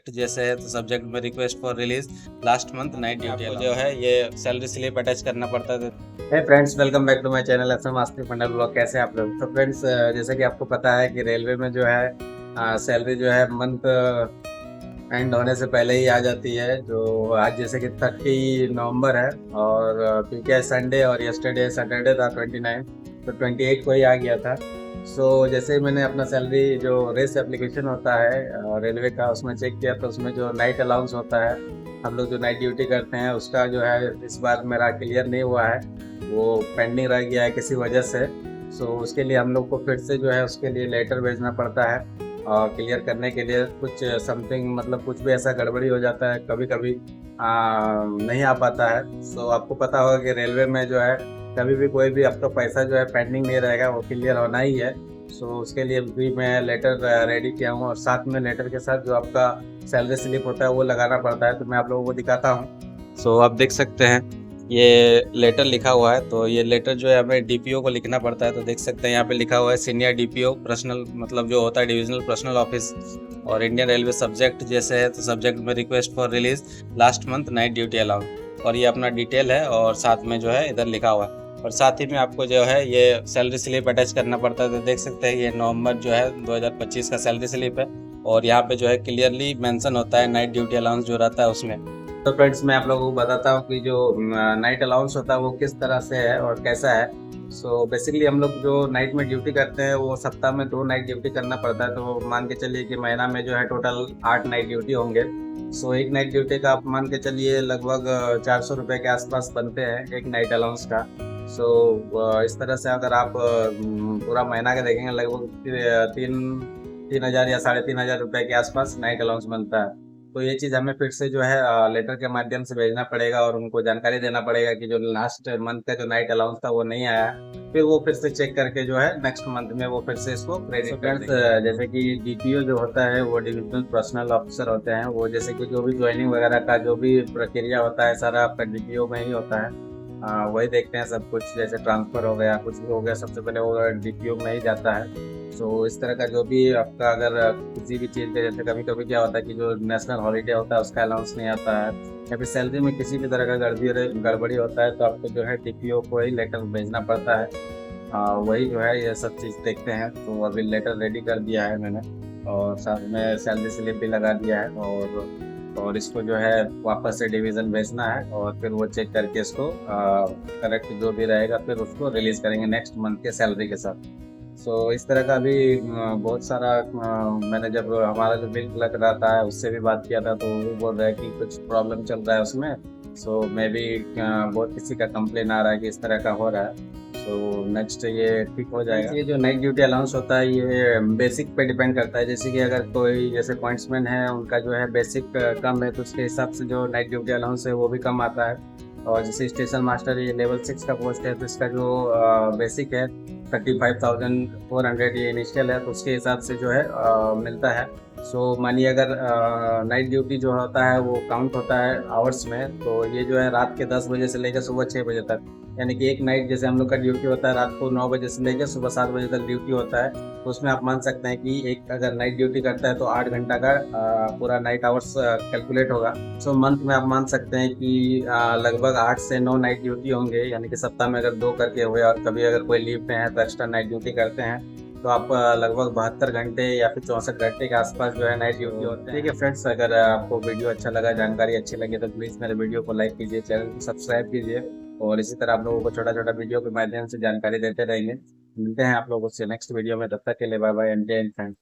Subject जैसे है तो सब्जेक्ट में request for release last month night duty जो है ये सैलरी स्लिप अटैच करना पड़ता है। Hey friends, welcome back to my channel SM आस्ती फंडल ब्लॉग। कैसे हैं आप लोग? तो फ्रेंड्स, जैसे कि आपको पता है कि रेलवे में जो है सैलरी जो है मंथ एंड होने से पहले ही आ जाती है। जो आज जैसे कि 30 नवंबर है और क्योंकि संडे और यस्टरडे सैटरडे था 29, तो 28 को ही आ गया था। सो जैसे ही मैंने अपना सैलरी जो रेस एप्लीकेशन होता है रेलवे का उसमें चेक किया, तो उसमें जो नाइट अलाउंस होता है, हम लोग जो नाइट ड्यूटी करते हैं उसका जो है इस बार मेरा क्लियर नहीं हुआ है, वो पेंडिंग रह गया है किसी वजह से। सो उसके लिए हम लोग को फिर से जो है उसके लिए लेटर भेजना पड़ता है और क्लियर करने के लिए कुछ समथिंग, मतलब कुछ भी ऐसा गड़बड़ी हो जाता है कभी कभी नहीं आ पाता है। सो आपको पता होगा कि रेलवे में जो है कभी भी कोई भी आपका पैसा जो है पेंडिंग नहीं रहेगा, वो क्लियर होना ही है। सो उसके लिए भी मैं लेटर रेडी किया हूँ और साथ में लेटर के साथ जो आपका सैलरी स्लिप होता है वो लगाना पड़ता है। तो मैं आप लोगों को दिखाता हूँ। सो आप देख सकते हैं ये लेटर लिखा हुआ है, तो ये लेटर जो है हमें डीपीओ को लिखना पड़ता है। तो देख सकते हैं यहाँ पे लिखा हुआ है सीनियर डीपीओ पर्सनल, मतलब जो होता है डिविजनल पर्सनल ऑफिस, और इंडियन रेलवे सब्जेक्ट जैसे है तो सब्जेक्ट में request for release last month night duty allowance, और ये अपना डिटेल है और साथ में जो है इधर लिखा हुआ है। और साथ ही में आपको जो है ये सैलरी स्लिप अटैच करना पड़ता है। तो देख सकते हैं ये नवंबर जो है 2025 का सैलरी स्लिप है और यहाँ पे जो है क्लियरली मेंशन होता है नाइट ड्यूटी अलाउंस जो रहता है उसमें। तो फ्रेंड्स, मैं आप लोगों को बताता हूँ कि जो नाइट अलाउंस होता है वो किस तरह से है और कैसा है। सो बेसिकली हम लोग जो नाइट में ड्यूटी करते हैं वो सप्ताह में 2 नाइट ड्यूटी करना पड़ता है। तो मान के चलिए कि महीना में जो है टोटल 8 नाइट ड्यूटी होंगे। सो एक नाइट ड्यूटी का आप मान के चलिए लगभग 400 रुपये के आसपास बनते हैं एक नाइट अलाउंस का। सो इस तरह से अगर आप पूरा महीना का देखेंगे लगभग 3,000 या 3,500 रुपये के आसपास नाइट अलाउंस बनता है। तो ये चीज़ हमें फिर से जो है लेटर के माध्यम से भेजना पड़ेगा और उनको जानकारी देना पड़ेगा कि जो लास्ट मंथ का जो नाइट अलाउंस था वो नहीं आया। फिर वो फिर से चेक करके जो है नेक्स्ट मंथ में वो फिर से इसको क्रेडिट कर देंगे। जैसे कि डीपीओ जो होता है वो डिविजनल पर्सनल ऑफिसर होते हैं। वो जैसे कि जो भी ज्वाइनिंग वगैरह का जो भी प्रक्रिया होता है सारा आपका डीपीओ में ही होता है। वही देखते हैं सब कुछ, जैसे ट्रांसफ़र हो गया कुछ भी हो गया, सबसे पहले वो डीपीओ में ही जाता है। सो इस तरह का जो भी आपका अगर किसी भी चीज़ के, जैसे कभी कभी क्या होता है कि जो नेशनल हॉलीडे होता है उसका अलाउंस नहीं आता है या फिर सैलरी में किसी भी तरह का गड़बड़ी होता है, तो आपको जो है डीपीओ को ही लेटर भेजना पड़ता है। वही जो है ये सब चीज़ देखते हैं। तो अभी लेटर रेडी कर दिया है मैंने और साथ में सैलरी स्लिप भी लगा दिया है और इसको जो है वापस से डिवीज़न भेजना है और फिर वो चेक करके इसको करेक्ट जो भी रहेगा फिर उसको रिलीज़ करेंगे नेक्स्ट मंथ के सैलरी के साथ। सो इस तरह का भी बहुत सारा मैंने जब हमारा जो बिल लग रहा था उससे भी बात किया था, तो वो बोल रहा है कि कुछ प्रॉब्लम चल रहा है उसमें। सो मे बी बहुत किसी का कंप्लेन आ रहा है कि इस तरह का हो रहा है। सो नेक्स्ट ये ठीक हो जाएगा। ये जो नाइट ड्यूटी अलाउंस होता है ये बेसिक पे डिपेंड करता है। जैसे कि अगर कोई जैसे पॉइंट्समैन है उनका जो है बेसिक कम है तो उसके हिसाब से जो नाइट ड्यूटी अलाउंस है वो भी कम आता है। और जैसे स्टेशन मास्टर ये लेवल 6 का पोस्ट है तो इसका जो बेसिक है 35,400 ये इनिशियल है, तो उसके हिसाब से जो है मिलता है। सो मानिए अगर नाइट ड्यूटी जो होता है वो काउंट होता है आवर्स में, तो ये जो है रात के 10 बजे से लेकर सुबह 6 बजे तक, यानी कि एक नाइट जैसे हम लोग का ड्यूटी होता है रात को 9 बजे से लेकर सुबह 7 बजे तक ड्यूटी होता है। तो उसमें आप मान सकते हैं कि एक अगर नाइट ड्यूटी करता है तो 8 घंटा का पूरा नाइट आवर्स कैलकुलेट होगा। सो मंथ में आप मान सकते हैं कि लगभग 8 से 9 नाइट ड्यूटी होंगे, यानी कि सप्ताह में अगर 2 करके हुए और कभी अगर कोई लीव पे है तो एक्स्ट्रा नाइट ड्यूटी करते हैं, तो आप लगभग 72 घंटे या फिर 64 घंटे के आसपास जो है नाइट ड्यूटी होते हैं। ठीक है फ्रेंड्स, अगर आपको वीडियो अच्छा लगा, जानकारी अच्छी लगी तो प्लीज़ मेरे वीडियो को लाइक कीजिए, चैनल को सब्सक्राइब कीजिए और इसी तरह आप लोगों को छोटा छोटा वीडियो के माध्यम से जानकारी देते रहेंगे। मिलते हैं आप लोगों से नेक्स्ट वीडियो में, तब तक के लिए बाय बाय एंड जय हिंद फ्रेंड्स।